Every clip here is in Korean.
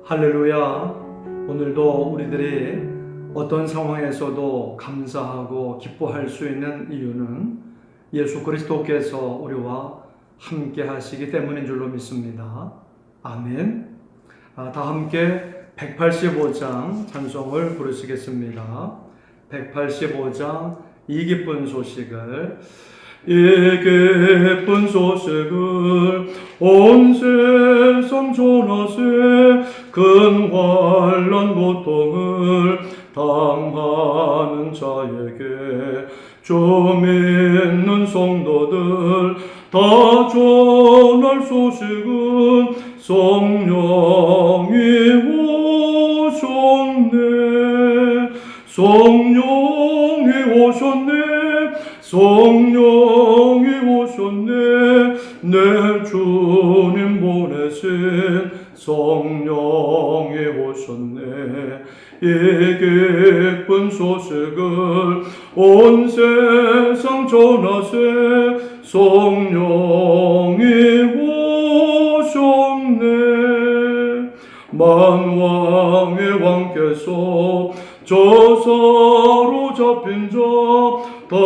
할렐루야. 오늘도 우리들이 어떤 상황에서도 감사하고 기뻐할 수 있는 이유는 예수 그리스도께서 우리와 함께 하시기 때문인 줄로 믿습니다. 아멘. 다 함께 185장 찬송을 부르시겠습니다. 185장 이 기쁜 소식을 이 기쁜 소식을 온 세상 전하세 큰 환난 고통을 당하는 자에게 주 믿는 성도들 다 전할 소식은 성령이 오셨네. 성령이 오셨네. 성령이 오셨네. 내 주님 보내신 성령이 오셨네. 이 기쁜 소식을 온 세상 전하세 성령이 오셨네. 만왕의 왕께서 저 사로잡힌 자 다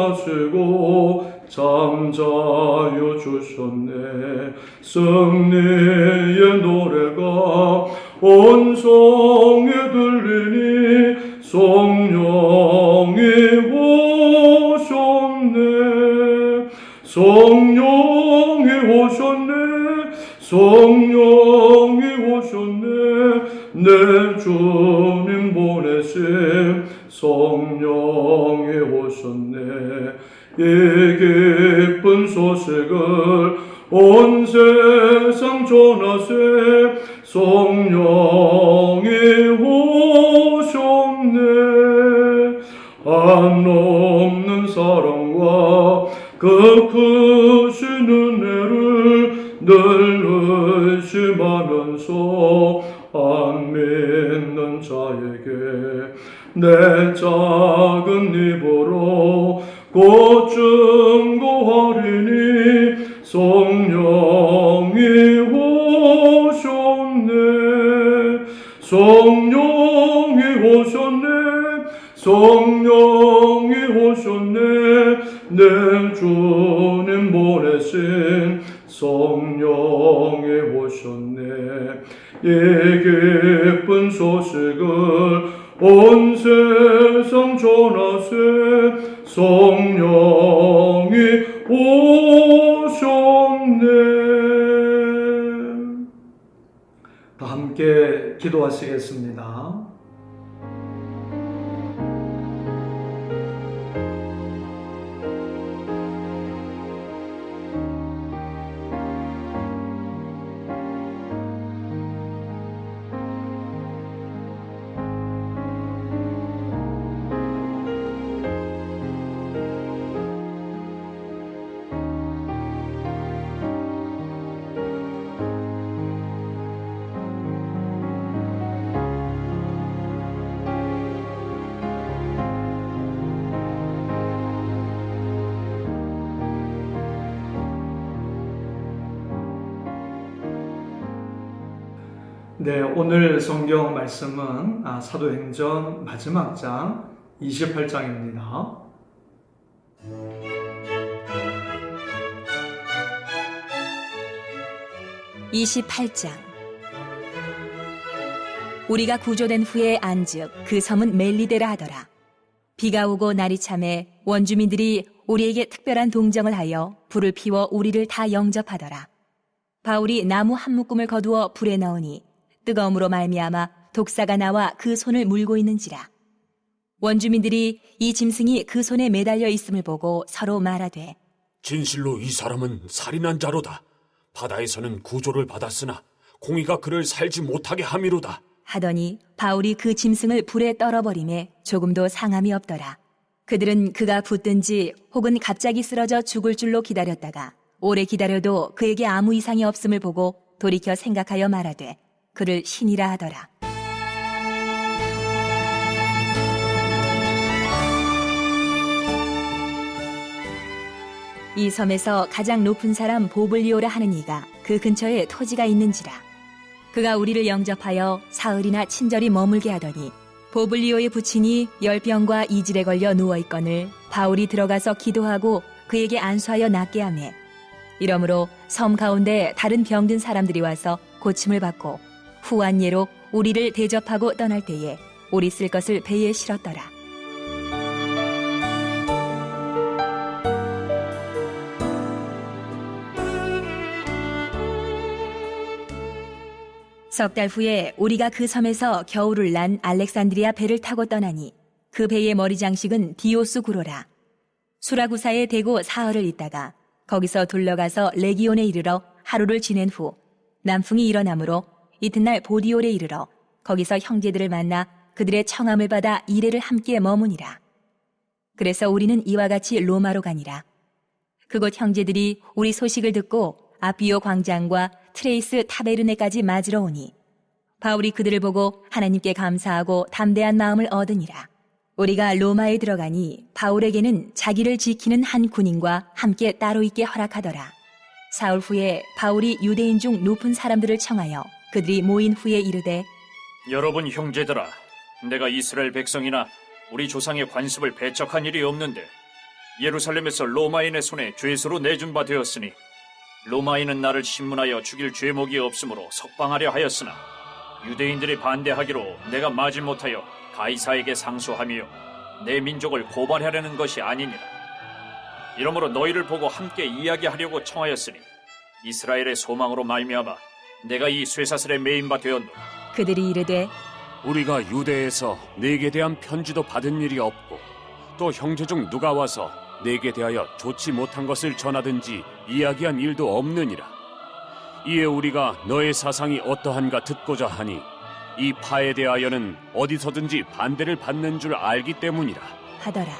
구원하시고 잠자여 주셨네. 승리의 노래가 온 성에 들리니 성령이 오셨네. 성령이 오셨네. 성령이 오셨네. 내 주님 보내신 성령이 오셨네. 이 기쁜 소식을 온 세상 전하세 성령이 오셨네. 한없는 사랑과 그 크신 은혜를 늘 의심하면서 안 믿는 자에게 내 작은 입으로 곧 증거하리니 성령이 오셨네. 성령이 오셨네. 성령이 오셨네. 내 주님 보내신 성령이 오셨네. 이 기쁜 소식을 온 세상 전하세 성령이 오셨네. 다 함께 기도하시겠습니다. 네, 오늘 성경 말씀은 사도행전 마지막 장 28장입니다. 우리가 구조된 후에 안즉 그 섬은 멜리데라 하더라. 비가 오고 날이 참해 원주민들이 우리에게 특별한 동정을 하여 불을 피워 우리를 다 영접하더라. 바울이 나무 한 묶음을 거두어 불에 넣으니 뜨거움으로 말미암아 독사가 나와 그 손을 물고 있는지라. 원주민들이 이 짐승이 그 손에 매달려 있음을 보고 서로 말하되 진실로 이 사람은 살인한 자로다. 바다에서는 구조를 받았으나 공의가 그를 살지 못하게 함이로다 하더니 바울이 그 짐승을 불에 떨어버리매 조금도 상함이 없더라. 그들은 그가 붙든지 혹은 갑자기 쓰러져 죽을 줄로 기다렸다가 오래 기다려도 그에게 아무 이상이 없음을 보고 돌이켜 생각하여 말하되 그를 신이라 하더라. 이 섬에서 가장 높은 사람 보블리오라 하는 이가 그 근처에 토지가 있는지라. 그가 우리를 영접하여 사흘이나 친절히 머물게 하더니 보블리오의 부친이 열병과 이질에 걸려 누워있거늘 바울이 들어가서 기도하고 그에게 안수하여 낫게 하매 이러므로 섬 가운데 다른 병든 사람들이 와서 고침을 받고 후한 예로 우리를 대접하고 떠날 때에 우리 쓸 것을 배에 실었더라. 석 달 후에 우리가 그 섬에서 겨울을 난 알렉산드리아 배를 타고 떠나니 그 배의 머리 장식은 디오스 구로라. 수라구사에 대고 사흘을 있다가 거기서 둘러가서 레기온에 이르러 하루를 지낸 후 남풍이 일어나므로 이튿날 보디올에 이르러 거기서 형제들을 만나 그들의 청함을 받아 이레를 함께 머무니라. 그래서 우리는 이와 같이 로마로 가니라. 그곳 형제들이 우리 소식을 듣고 아비오 광장과 트레이스 타베르네까지 맞으러 오니 바울이 그들을 보고 하나님께 감사하고 담대한 마음을 얻으니라. 우리가 로마에 들어가니 바울에게는 자기를 지키는 한 군인과 함께 따로 있게 허락하더라. 사흘 후에 바울이 유대인 중 높은 사람들을 청하여 그들이 모인 후에 이르되 여러분 형제들아, 내가 이스라엘 백성이나 우리 조상의 관습을 배척한 일이 없는데 예루살렘에서 로마인의 손에 죄수로 내준 바 되었으니 로마인은 나를 신문하여 죽일 죄목이 없으므로 석방하려 하였으나 유대인들이 반대하기로 내가 마지 못하여 가이사에게 상소하며 내 민족을 고발하려는 것이 아니니라. 이러므로 너희를 보고 함께 이야기하려고 청하였으니 이스라엘의 소망으로 말미암아 내가 이 쇠사슬에 매인 바 되었노라. 그들이 이르되 우리가 유대에서 네게 대한 편지도 받은 일이 없고 또 형제 중 누가 와서 네게 대하여 좋지 못한 것을 전하든지 이야기한 일도 없느니라. 이에 우리가 너의 사상이 어떠한가 듣고자 하니 이 파에 대하여는 어디서든지 반대를 받는 줄 알기 때문이라 하더라.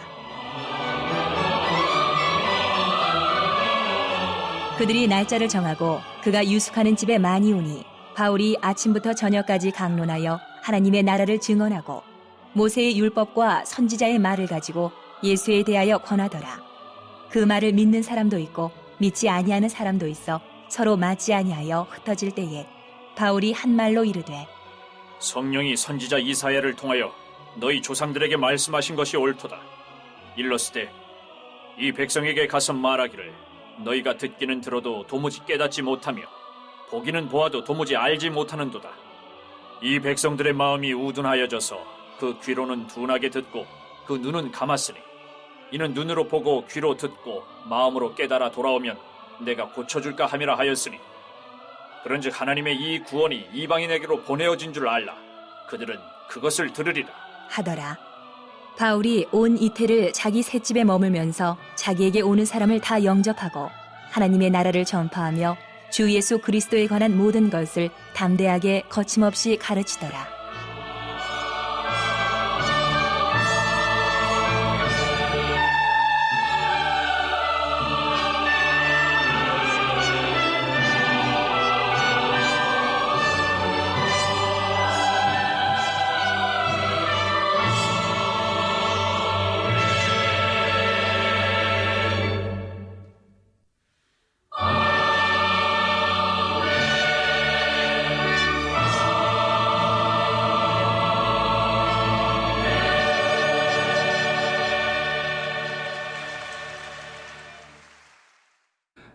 그들이 날짜를 정하고 그가 유숙하는 집에 많이 오니 바울이 아침부터 저녁까지 강론하여 하나님의 나라를 증언하고 모세의 율법과 선지자의 말을 가지고 예수에 대하여 권하더라. 그 말을 믿는 사람도 있고 믿지 아니하는 사람도 있어 서로 맞지 아니하여 흩어질 때에 바울이 한 말로 이르되 성령이 선지자 이사야를 통하여 너희 조상들에게 말씀하신 것이 옳도다. 일렀으되 이 백성에게 가서 말하기를 너희가 듣기는 들어도 도무지 깨닫지 못하며 보기는 보아도 도무지 알지 못하는도다. 이 백성들의 마음이 우둔하여져서 그 귀로는 둔하게 듣고 그 눈은 감았으니 이는 눈으로 보고 귀로 듣고 마음으로 깨달아 돌아오면 내가 고쳐줄까 함이라 하였으니 그런즉 하나님의 이 구원이 이방인에게로 보내어진 줄 알라. 그들은 그것을 들으리라 하더라. 바울이 온 이태를 자기 셋집에 머물면서 자기에게 오는 사람을 다 영접하고 하나님의 나라를 전파하며 주 예수 그리스도에 관한 모든 것을 담대하게 거침없이 가르치더라.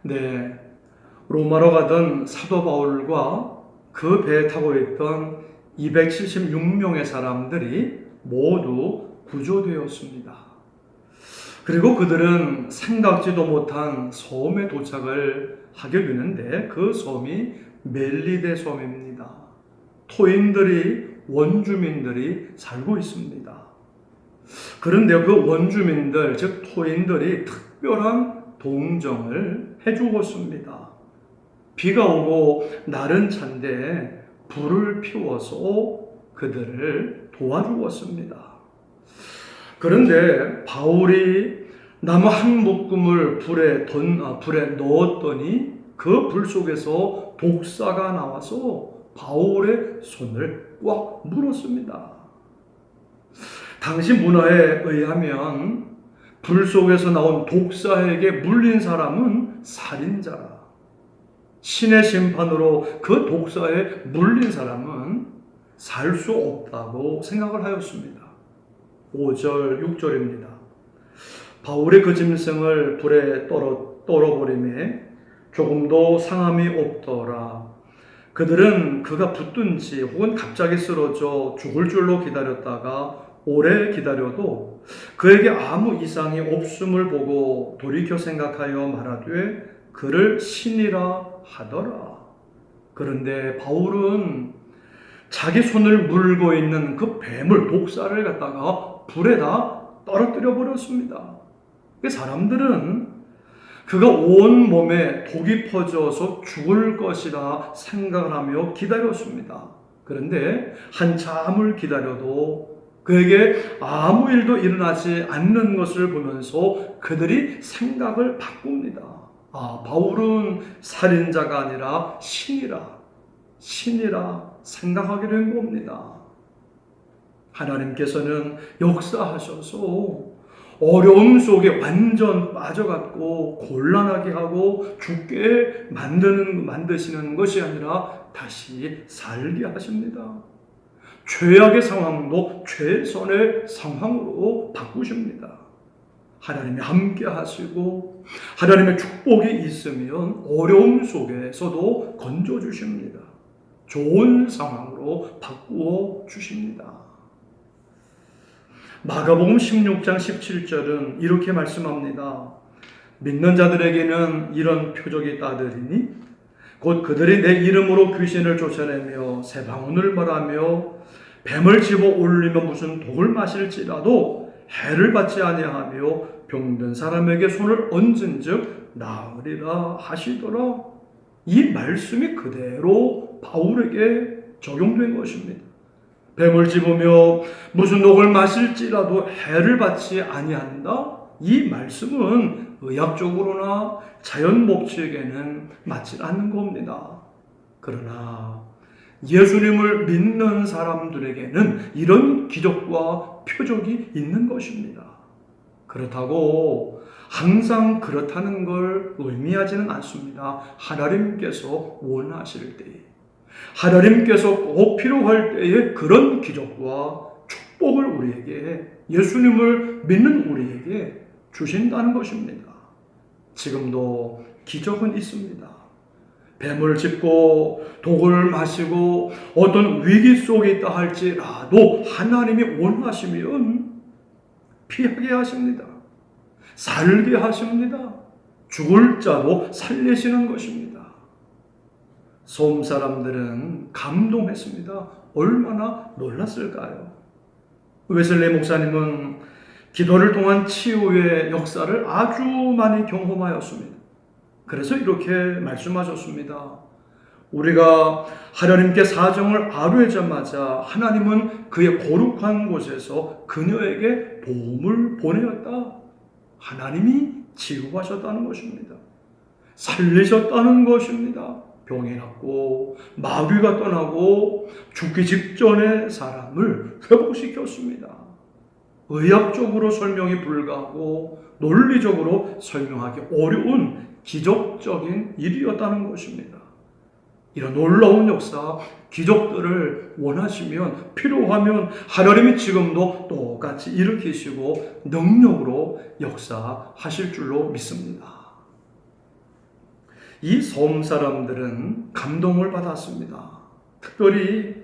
네, 로마로 가던 사도 바울과 그 배에 타고 있던 276명의 사람들이 모두 구조되었습니다. 그리고 그들은 생각지도 못한 섬에 도착을 하게 되는데 그 섬이 멜리데 섬입니다. 토인들이, 원주민들이 살고 있습니다. 그런데 그 원주민들, 즉 토인들이 특별한 동정을 해주었습니다. 비가 오고 날은 찬데 불을 피워서 그들을 도와주었습니다. 그런데 바울이 나무 한 묶음을 불에 넣었더니 그 불 속에서 독사가 나와서 바울의 손을 꽉 물었습니다. 당시 문화에 의하면 불 속에서 나온 독사에게 물린 사람은 살인자라. 신의 심판으로 그 독사에 물린 사람은 살 수 없다고 생각을 하였습니다. 5절, 6절입니다. 바울의 그 짐승을 불에 떨어버림에 조금도 상함이 없더라. 그들은 그가 붙든지 혹은 갑자기 쓰러져 죽을 줄로 기다렸다가 오래 기다려도 그에게 아무 이상이 없음을 보고 돌이켜 생각하여 말하되 그를 신이라 하더라. 그런데 바울은 자기 손을 물고 있는 그 뱀을, 독사를 갖다가 불에다 떨어뜨려 버렸습니다. 사람들은 그가 온 몸에 독이 퍼져서 죽을 것이라 생각을 하며 기다렸습니다. 그런데 한참을 기다려도 그에게 아무 일도 일어나지 않는 것을 보면서 그들이 생각을 바꿉니다. 바울은 살인자가 아니라 신이라 생각하게 된 겁니다. 하나님께서는 역사하셔서 어려움 속에 완전 빠져갔고 곤란하게 하고 죽게 만드시는 것이 아니라 다시 살게 하십니다. 최악의 상황도 최선의 상황으로 바꾸십니다. 하나님이 함께 하시고 하나님의 축복이 있으면 어려움 속에서도 건져주십니다. 좋은 상황으로 바꾸어 주십니다. 마가복음 16장 17절은 이렇게 말씀합니다. 믿는 자들에게는 이런 표적이 따르리니 곧 그들이 내 이름으로 귀신을 쫓아내며 새 방언을 말하며 뱀을 집어 올리며 무슨 독을 마실지라도 해를 받지 아니하며 병든 사람에게 손을 얹은즉 나으리라 하시더라. 이 말씀이 그대로 바울에게 적용된 것입니다. 뱀을 집으며 무슨 독을 마실지라도 해를 받지 아니한다. 이 말씀은 의학적으로나 자연 법칙에는 맞지 않는 겁니다. 그러나 예수님을 믿는 사람들에게는 이런 기적과 표적이 있는 것입니다. 그렇다고 항상 그렇다는 걸 의미하지는 않습니다. 하나님께서 원하실 때에, 하나님께서 꼭 필요할 때에 그런 기적과 축복을 우리에게, 예수님을 믿는 우리에게 주신다는 것입니다. 지금도 기적은 있습니다. 뱀을 짚고 독을 마시고 어떤 위기 속에 있다 할지라도 하나님이 원하시면 피하게 하십니다. 살게 하십니다. 죽을 자도 살리시는 것입니다. 소음 사람들은 감동했습니다. 얼마나 놀랐을까요? 웨슬리 목사님은 기도를 통한 치유의 역사를 아주 많이 경험하였습니다. 그래서 이렇게 말씀하셨습니다. 우리가 하나님께 사정을 아뢰자마자 하나님은 그의 거룩한 곳에서 그녀에게 도움을 보내었다. 하나님이 치유하셨다는 것입니다. 살리셨다는 것입니다. 병이 낫고 마귀가 떠나고 죽기 직전의 사람을 회복시켰습니다. 의학적으로 설명이 불가하고 논리적으로 설명하기 어려운 기적적인 일이었다는 것입니다. 이런 놀라운 역사, 기적들을 원하시면, 필요하면 하나님이 지금도 똑같이 일으키시고 능력으로 역사하실 줄로 믿습니다. 이 섬 사람들은 감동을 받았습니다. 특별히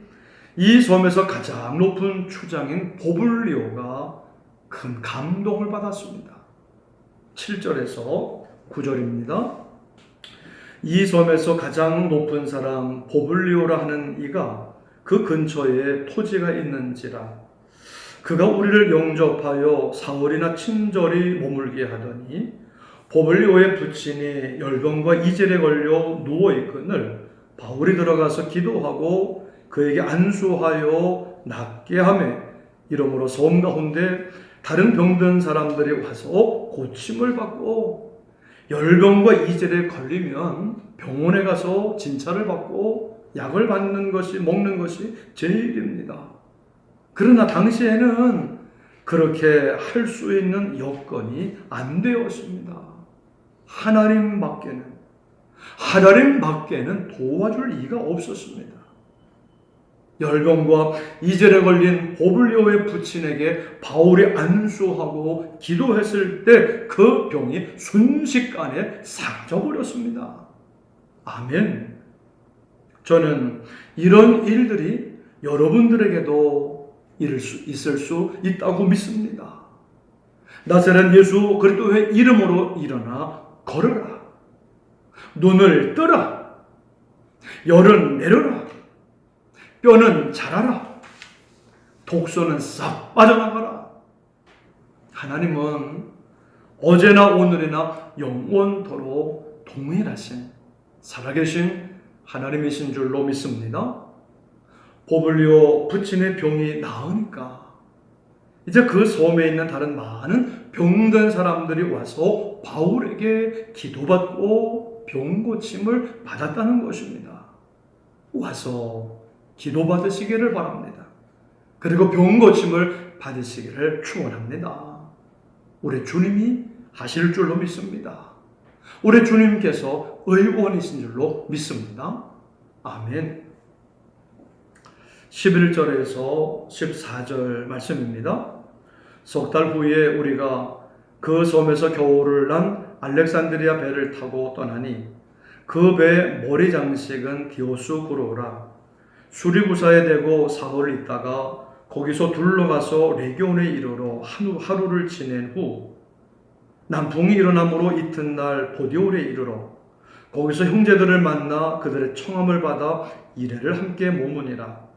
이 섬에서 가장 높은 추장인 보블리오가 큰 감동을 받았습니다. 7절에서 9절입니다. 이 섬에서 가장 높은 사람 보블리오라 하는 이가 그 근처에 토지가 있는지라 그가 우리를 영접하여 사흘이나 친절히 머물게 하더니 보블리오의 부친이 열병과 이질에 걸려 누워있거늘 바울이 들어가서 기도하고 그에게 안수하여 낫게 하매 이러므로 섬 가운데 다른 병든 사람들이 와서 고침을 받고 열병과 이질에 걸리면 병원에 가서 진찰을 받고 약을 받는 것이, 먹는 것이 제일입니다. 그러나 당시에는 그렇게 할 수 있는 여건이 안 되었습니다. 하나님밖에는, 하나님 밖에는 도와줄 이가 없었습니다. 열병과 이절에 걸린 고블리오의 부친에게 바울이 안수하고 기도했을 때 그 병이 순식간에 사라져버렸습니다. 아멘. 저는 이런 일들이 여러분들에게도 있을 수 있다고 믿습니다. 나사렛 예수 그리스도의 이름으로 일어나 걸어라. 눈을 뜨라. 열은 내려라. 뼈는 자라라. 독소는 싹 빠져나가라. 하나님은 어제나 오늘이나 영원토록 동일하신 살아계신 하나님이신 줄로 믿습니다. 고블리오 부친의 병이 나으니까 이제 그 섬에 있는 다른 많은 병든 사람들이 와서 바울에게 기도받고 병 고침을 받았다는 것입니다. 와서 기도받으시기를 바랍니다. 그리고 병 고침을 받으시기를 축원합니다. 우리 주님이 하실 줄로 믿습니다. 우리 주님께서 의원이신 줄로 믿습니다. 아멘. 11절에서 14절 말씀입니다. 석 달 후에 우리가 그 섬에서 겨울을 난 알렉산드리아 배를 타고 떠나니 그 배의 머리 장식은 디오스구로라. 수리구사에 대고 사흘을 있다가 거기서 둘러가서 레기온에 이르러 하루를 지낸 후 남풍이 일어남으로 이튿날 보디올에 이르러 거기서 형제들을 만나 그들의 청함을 받아 이레를 함께 머무니라.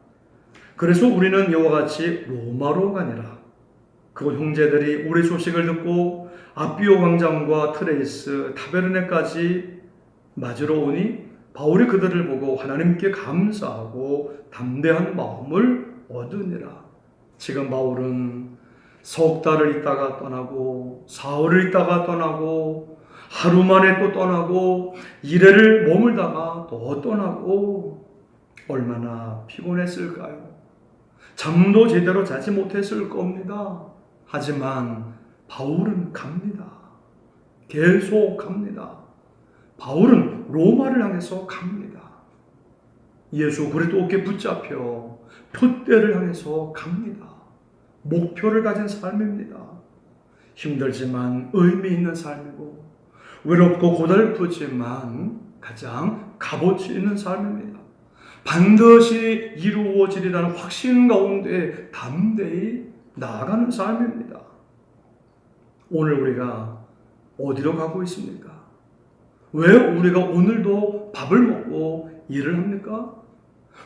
그래서 우리는 이와 같이 로마로 가니라. 그곳 형제들이 우리 소식을 듣고 아비오 광장과 트레이스 타베르네까지 맞으러 오니 바울이 그들을 보고 하나님께 감사하고 담대한 마음을 얻으니라. 지금 바울은 석 달을 있다가 떠나고 사흘을 있다가 떠나고 하루 만에 또 떠나고 이래를 머물다가 또 떠나고 얼마나 피곤했을까요? 잠도 제대로 자지 못했을 겁니다. 하지만 바울은 갑니다. 계속 갑니다. 바울은 로마를 향해서 갑니다. 예수 그리스도께 붙잡혀 표대를 향해서 갑니다. 목표를 가진 삶입니다. 힘들지만 의미 있는 삶이고 외롭고 고달프지만 가장 값어치 있는 삶입니다. 반드시 이루어지리라는 확신 가운데 담대히 나아가는 삶입니다. 오늘 우리가 어디로 가고 있습니까? 왜 우리가 오늘도 밥을 먹고 일을 합니까?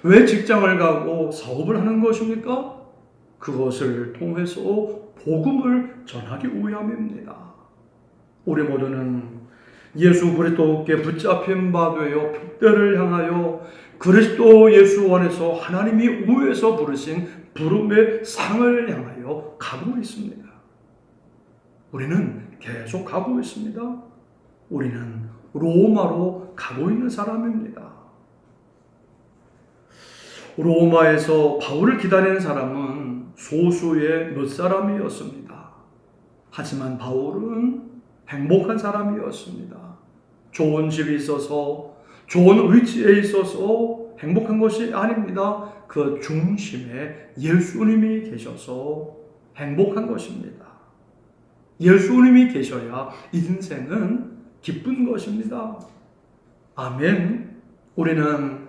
왜 직장을 가고 사업을 하는 것입니까? 그것을 통해서 복음을 전하기 위함입니다. 우리 모두는 예수 그리스도께 붙잡힌 바 되어 표대를 향하여 그리스도 예수 안에서 하나님이 위에서 부르신 부름의 상을 향하여 가고 있습니다. 우리는 계속 가고 있습니다. 우리는 로마로 가고 있는 사람입니다. 로마에서 바울을 기다리는 사람은 소수의 몇 사람이었습니다. 하지만 바울은 행복한 사람이었습니다. 좋은 집이 있어서 좋은 위치에 있어서 행복한 것이 아닙니다. 그 중심에 예수님이 계셔서 행복한 것입니다. 예수님이 계셔야 인생은 기쁜 것입니다. 아멘. 우리는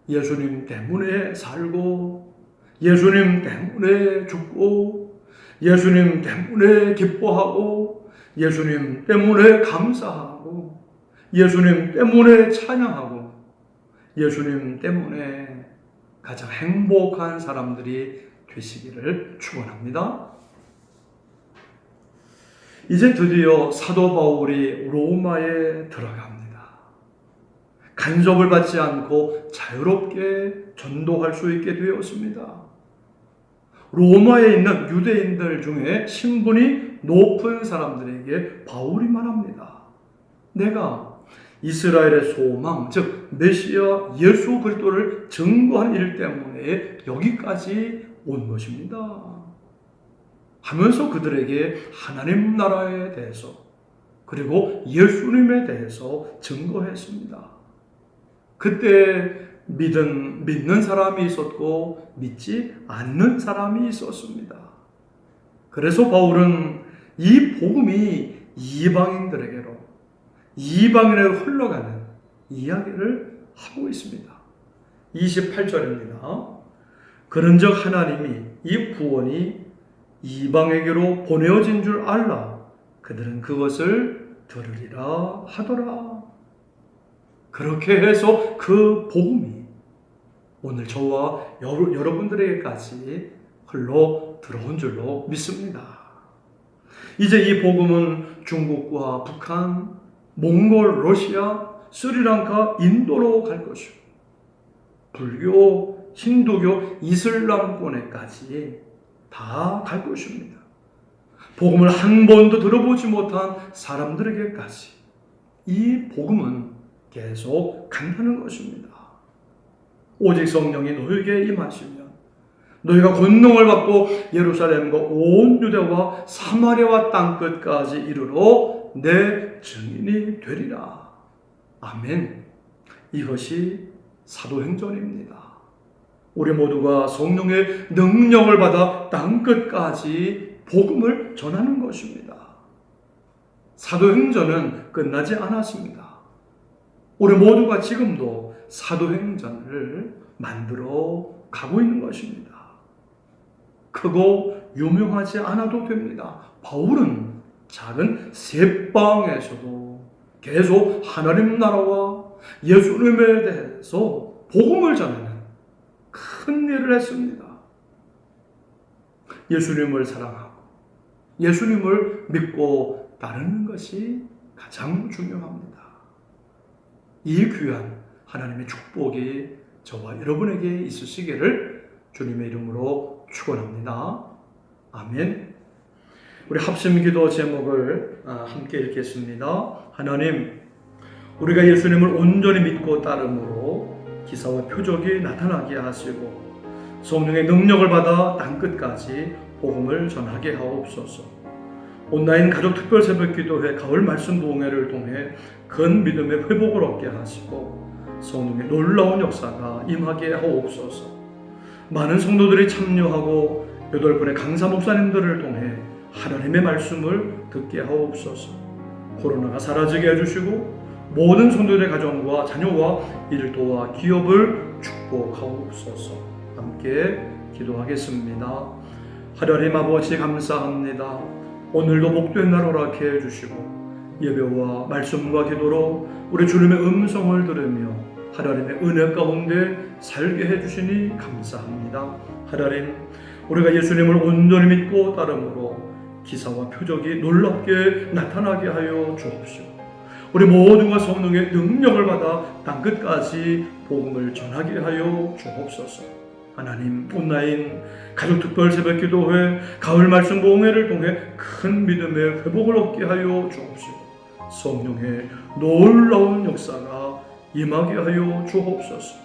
예수님 때문에 살고 예수님 때문에 죽고 예수님 때문에 기뻐하고 예수님 때문에 감사하고 예수님 때문에 찬양하고 예수님 때문에 가장 행복한 사람들이 되시기를 축원합니다. 이제 드디어 사도 바울이 로마에 들어갑니다. 간섭을 받지 않고 자유롭게 전도할 수 있게 되었습니다. 로마에 있는 유대인들 중에 신분이 높은 사람들에게 바울이 말합니다. 내가 이스라엘의 소망, 즉 메시아 예수 그리스도를 증거한 일 때문에 여기까지 온 것입니다. 하면서 그들에게 하나님 나라에 대해서 그리고 예수님에 대해서 증거했습니다. 그때 믿는 사람이 있었고 믿지 않는 사람이 있었습니다. 그래서 바울은 이 복음이 이방인에게 흘러가는 이야기를 하고 있습니다. 28절입니다. 그런즉 하나님이 이 구원이 이방에게로 보내어진 줄 알라 그들은 그것을 들으리라 하더라. 그렇게 해서 그 복음이 오늘 저와 여러분들에게까지 흘러 들어온 줄로 믿습니다. 이제 이 복음은 중국과 북한, 몽골, 러시아, 스리랑카, 인도로 갈 것이고 불교, 힌두교, 이슬람권에까지 다 갈 것입니다. 복음을 한 번도 들어보지 못한 사람들에게까지 이 복음은 계속 간다는 것입니다. 오직 성령이 너에게 임하시면 너희가 권능을 받고 예루살렘과 온 유대와 사마리아와 땅끝까지 이르러 내 증인이 되리라. 아멘. 이것이 사도행전입니다. 우리 모두가 성령의 능력을 받아 땅끝까지 복음을 전하는 것입니다. 사도행전은 끝나지 않았습니다. 우리 모두가 지금도 사도행전을 만들어 가고 있는 것입니다. 크고 유명하지 않아도 됩니다. 바울은 작은 새방에서도 계속 하나님 나라와 예수님에 대해서 복음을 전하는 큰 일을 했습니다. 예수님을 사랑하고 예수님을 믿고 따르는 것이 가장 중요합니다. 이 귀한 하나님의 축복이 저와 여러분에게 있으시기를 주님의 이름으로 축원합니다. 아멘. 우리 합심기도 제목을 함께 읽겠습니다. 하나님, 우리가 예수님을 온전히 믿고 따름으로 기사와 표적이 나타나게 하시고 성령의 능력을 받아 땅끝까지 복음을 전하게 하옵소서. 온라인 가족 특별 새벽 기도회 가을 말씀 부흥회를 통해 큰 믿음의 회복을 얻게 하시고 성령의 놀라운 역사가 임하게 하옵소서. 많은 성도들이 참여하고 8분의 강사 목사님들을 통해 하나님의 말씀을 듣게 하옵소서. 코로나가 사라지게 해주시고 모든 성도들의 가정과 자녀와 일터와 기업을 축복하옵소서. 함께 기도하겠습니다. 하나님 아버지 감사합니다. 오늘도 복된 날 허락해 해주시고 예배와 말씀과 기도로 우리 주님의 음성을 들으며 하나님의 은혜 가운데 살게 해주시니 감사합니다. 하나님, 우리가 예수님을 온전히 믿고 따름으로 기사와 표적이 놀랍게 나타나게 하여 주옵시고 우리 모두가 성령의 능력을 받아 땅끝까지 복음을 전하게 하여 주옵소서. 하나님, 온라인 가족 특별 새벽 기도회 가을 말씀 부흥회를 통해 큰 믿음의 회복을 얻게 하여 주옵시고 성령의 놀라운 역사가 임하게 하여 주옵소서.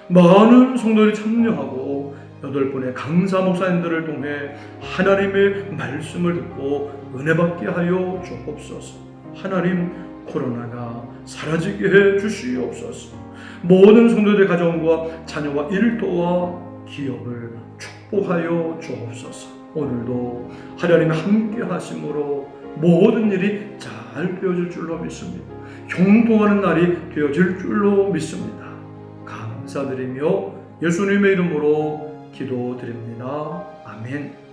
많은 성도들이 참여하고 8분의 강사 목사님들을 통해 하나님의 말씀을 듣고 은혜 받게 하여 주옵소서. 하나님, 코로나가 사라지게 해 주시옵소서. 모든 성도들의 가정과 자녀와 일터와 기업을 축복하여 주옵소서. 오늘도 하나님 함께 하심으로 모든 일이 잘 되어질 줄로 믿습니다. 형통하는 날이 되어질 줄로 믿습니다. 감사드리며 예수님의 이름으로 기도드립니다. 아멘.